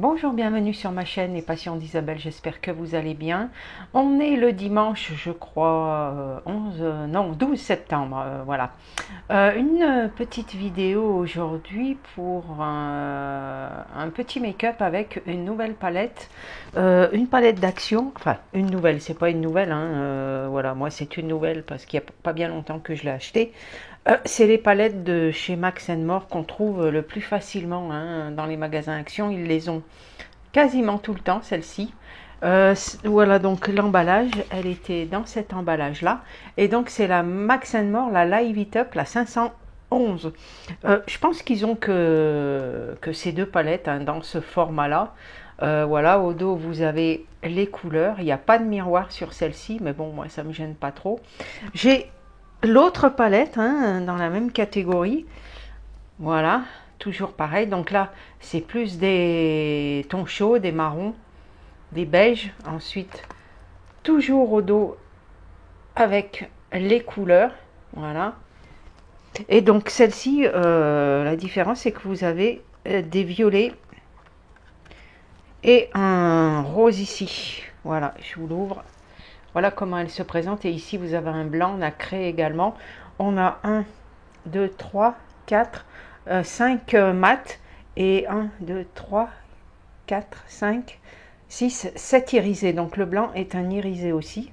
Bonjour, bienvenue sur ma chaîne Les Passions d'Isabelle, j'espère que vous allez bien. On est le dimanche, je crois, 11, non, 12 septembre, voilà. Une petite vidéo aujourd'hui pour un petit make-up avec une nouvelle palette, une palette d'action, enfin une nouvelle, c'est pas une nouvelle, hein, voilà, moi c'est une nouvelle parce qu'il n'y a pas bien longtemps que je l'ai achetée. C'est les palettes de chez Max More qu'on trouve le plus facilement hein, dans les magasins Action. Ils les ont quasiment tout le temps, celle-ci. Voilà donc l'emballage, elle était dans cet emballage-là. Et donc c'est la Max More, la Live It Up, la 511. Je pense qu'ils ont que ces deux palettes hein, dans ce format-là. Voilà, au dos vous avez les couleurs. Il n'y a pas de miroir sur celle-ci, mais bon, moi ça me gêne pas trop. J'ai l'autre palette hein, dans la même catégorie, voilà, toujours pareil. Donc là, c'est plus des tons chauds, des marrons, des beiges. Ensuite, toujours au dos avec les couleurs, voilà. Et donc celle-ci, la différence, c'est que vous avez des violets et un rose ici. Voilà, je vous l'ouvre. Voilà comment elle se présente. Et ici, vous avez un blanc nacré également. On a 1, 2, 3, 4, 5 mat et 1, 2, 3, 4, 5, 6, 7 irisés. Donc le blanc est un irisé aussi,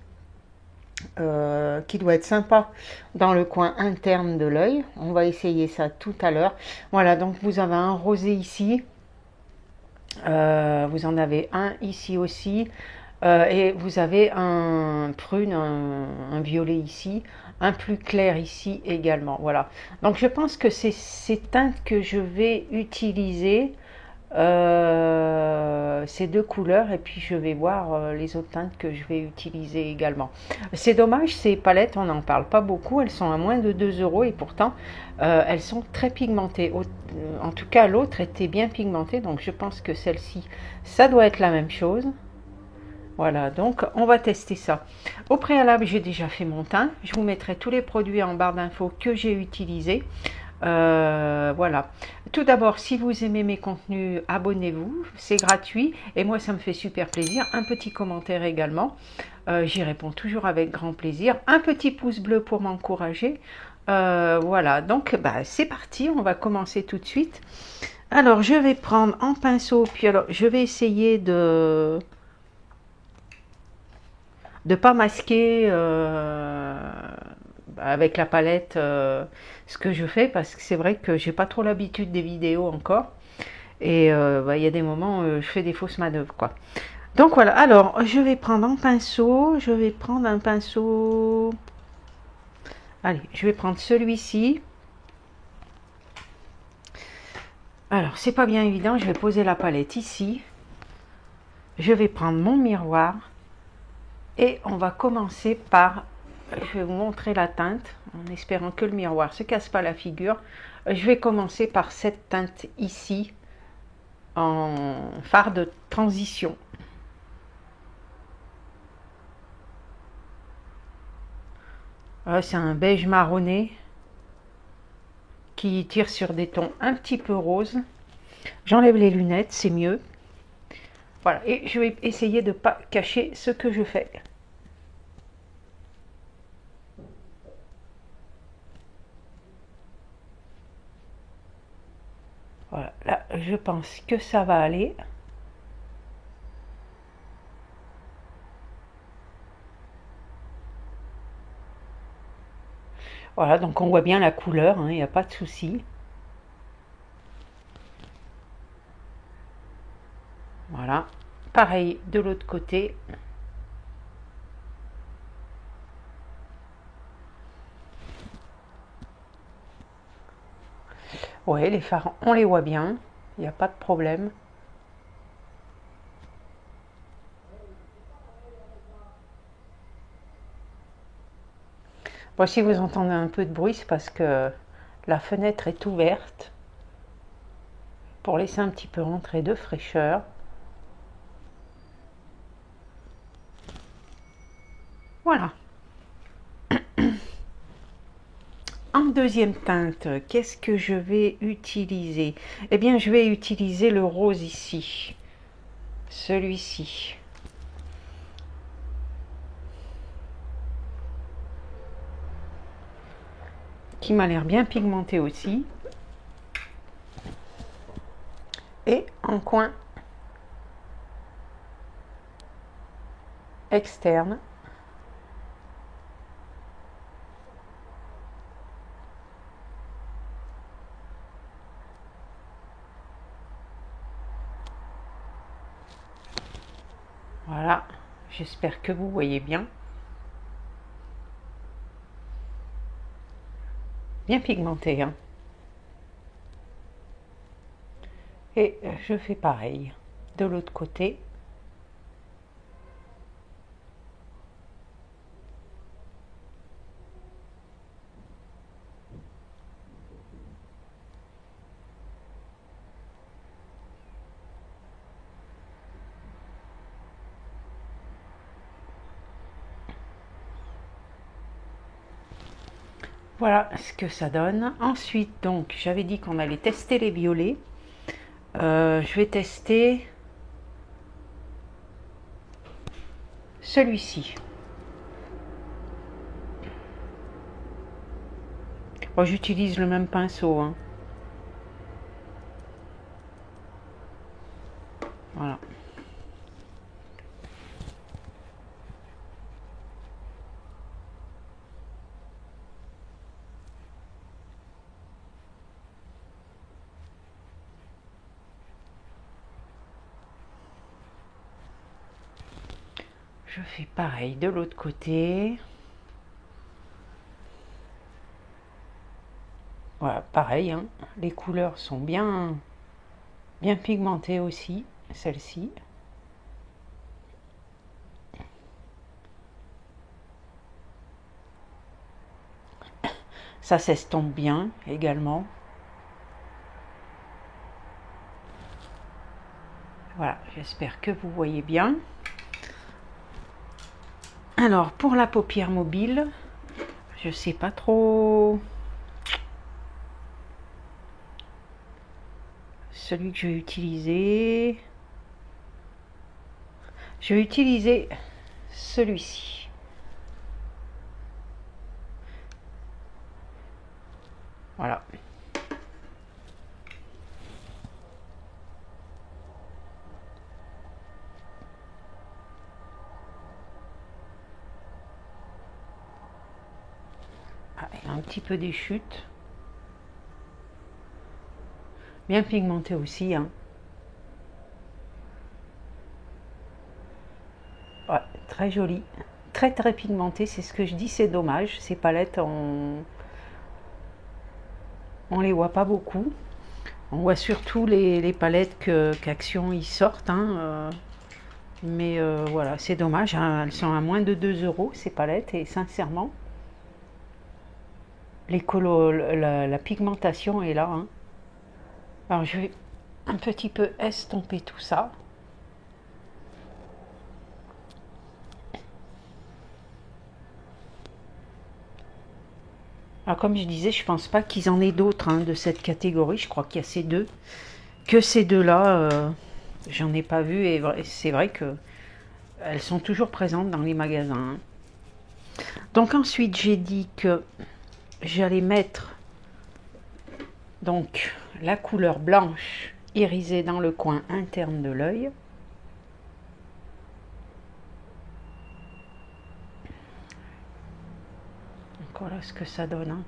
qui doit être sympa dans le coin interne de l'œil. On va essayer ça tout à l'heure. Voilà, donc vous avez un rosé ici. Vous en avez un ici aussi. Et vous avez un prune, un violet ici, un plus clair ici également. Voilà. Donc je pense que c'est ces teintes que je vais utiliser, ces deux couleurs, et puis je vais voir les autres teintes que je vais utiliser également. C'est dommage, ces palettes, on n'en parle pas beaucoup, elles sont à moins de 2 euros et pourtant elles sont très pigmentées. En tout cas, l'autre était bien pigmentée, donc je pense que celle-ci, ça doit être la même chose. Voilà, donc on va tester ça. Au préalable, j'ai déjà fait mon teint. Je vous mettrai tous les produits en barre d'infos que j'ai utilisés. Voilà. Tout d'abord, si vous aimez mes contenus, abonnez-vous. C'est gratuit et moi, ça me fait super plaisir. Un petit commentaire également. J'y réponds toujours avec grand plaisir. Un petit pouce bleu pour m'encourager. Voilà, donc bah, c'est parti. On va commencer tout de suite. Alors, je vais prendre en pinceau. Puis alors, je vais essayer de pas masquer avec la palette ce que je fais parce que c'est vrai que j'ai pas trop l'habitude des vidéos encore et il y a des moments où je fais des fausses manœuvres quoi. Donc voilà, alors je vais prendre un pinceau, allez, je vais prendre celui-ci. Alors c'est pas bien évident, je vais poser la palette ici, je vais prendre mon miroir et on va commencer par, je vais vous montrer la teinte en espérant que le miroir se casse pas la figure. Je vais commencer par cette teinte ici en fard de transition. C'est un beige marronné qui tire sur des tons un petit peu roses. J'enlève les lunettes, c'est mieux. Voilà, et je vais essayer de ne pas cacher ce que je fais. Voilà, là, je pense que ça va aller. Voilà, donc on voit bien la couleur, il n'y a pas de souci. Voilà, pareil de l'autre côté. Ouais, les fards, on les voit bien, il n'y a pas de problème. Bon, si vous entendez un peu de bruit, c'est parce que la fenêtre est ouverte pour laisser un petit peu rentrer de fraîcheur. Voilà. En deuxième teinte, qu'est-ce que je vais utiliser? Eh bien, je vais utiliser le rose ici. celui-ci. Qui m'a l'air bien pigmenté aussi. Et en coin externe. Voilà, j'espère que vous voyez bien. Bien pigmenté, hein. Et je fais pareil de l'autre côté. Voilà ce que ça donne. Ensuite, donc, j'avais dit qu'on allait tester les violets. Je vais tester celui-ci. Bon, j'utilise le même pinceau, hein. Voilà. Je fais pareil de l'autre côté. Voilà, pareil, hein. Les couleurs sont bien pigmentées aussi, celle-ci. Ça s'estompe bien également. Voilà, j'espère que vous voyez bien. Alors, pour la paupière mobile, je sais pas trop celui que je vais utiliser. Je vais utiliser celui-ci. Voilà. Ah, il y a un petit peu des chutes. Bien pigmenté aussi, hein. Ouais, très joli. Très pigmenté, c'est ce que je dis, c'est dommage. Ces palettes, on les voit pas beaucoup. On voit surtout les palettes qu'Action y sortent, hein, mais voilà, c'est dommage, hein, elles sont à moins de 2 € ces palettes, et sincèrement, la pigmentation est là, hein. Alors je vais un petit peu estomper tout ça. Alors comme je disais, je pense pas qu'ils en aient d'autres, hein, de cette catégorie. Je crois qu'il y a ces deux. Que ces deux-là, j'en ai pas vu, et c'est vrai que elles sont toujours présentes dans les magasins, hein. Donc ensuite, j'ai dit que j'allais mettre donc la couleur blanche irisée dans le coin interne de l'œil. Donc voilà ce que ça donne, hein.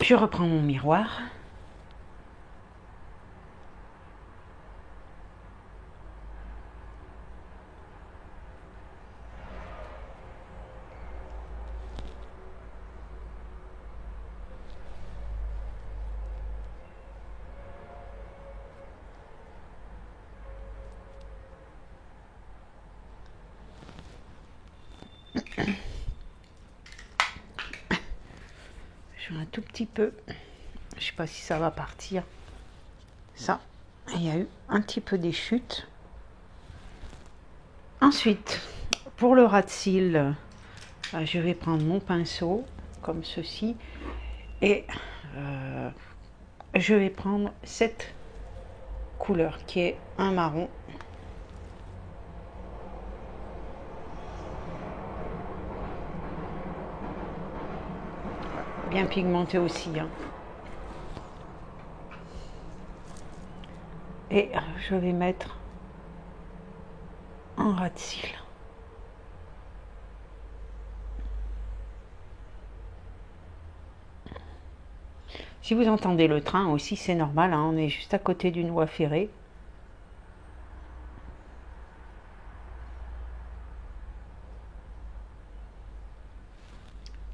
Je reprends mon miroir. Je vais un tout petit peu. Je sais pas si ça va partir. Ça, il y a eu un petit peu des chutes. Ensuite, pour le ras de cils, je vais prendre mon pinceau comme ceci et je vais prendre cette couleur qui est un marron. Bien pigmenté aussi, hein. Et je vais mettre un ras de cils. Si vous entendez le train aussi, c'est normal, hein, on est juste à côté d'une voie ferrée.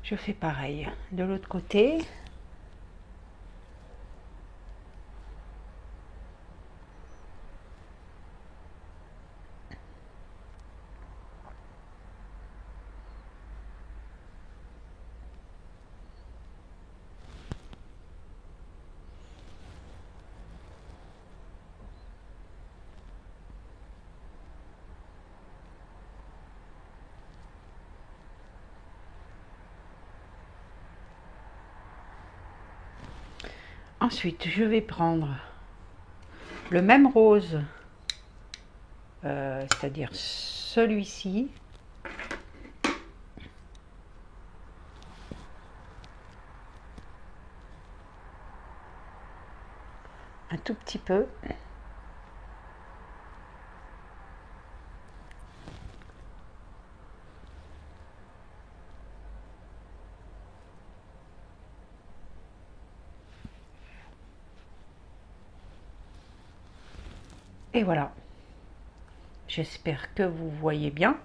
Je fais pareil de l'autre côté. Ensuite, je vais prendre le même rose, c'est-à-dire celui-ci. Un tout petit peu. Et voilà. J'espère que vous voyez bien.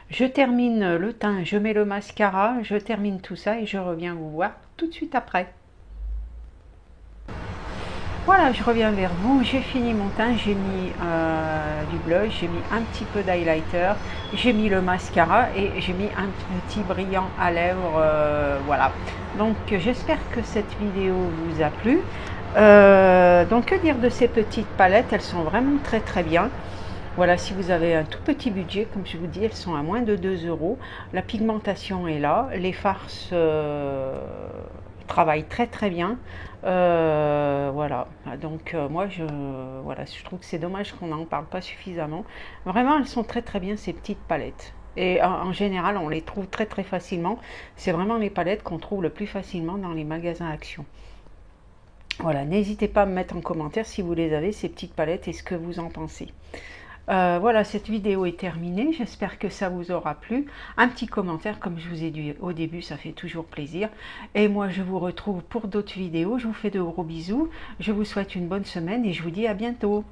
Je termine le teint, je mets le mascara, je termine tout ça et je reviens vous voir tout de suite après. Voilà, je reviens vers vous, j'ai fini mon teint, j'ai mis du blush, j'ai mis un petit peu d'highlighter, j'ai mis le mascara et j'ai mis un petit brillant à lèvres, voilà. Donc j'espère que cette vidéo vous a plu. Donc que dire de ces petites palettes, elles sont vraiment très très bien. Voilà, si vous avez un tout petit budget, comme je vous dis, elles sont à moins de 2 €. La pigmentation est là, les farces travaillent très très bien. Voilà, donc moi voilà, je trouve que c'est dommage qu'on n'en parle pas suffisamment. Vraiment, elles sont très très bien ces petites palettes. Et en général, on les trouve très très facilement. C'est vraiment les palettes qu'on trouve le plus facilement dans les magasins Action. Voilà, n'hésitez pas à me mettre en commentaire si vous les avez, ces petites palettes, et ce que vous en pensez. Voilà, cette vidéo est terminée. J'espère que ça vous aura plu. Un petit commentaire, comme je vous ai dit au début, ça fait toujours plaisir. Et moi, je vous retrouve pour d'autres vidéos. Je vous fais de gros bisous. Je vous souhaite une bonne semaine et je vous dis à bientôt.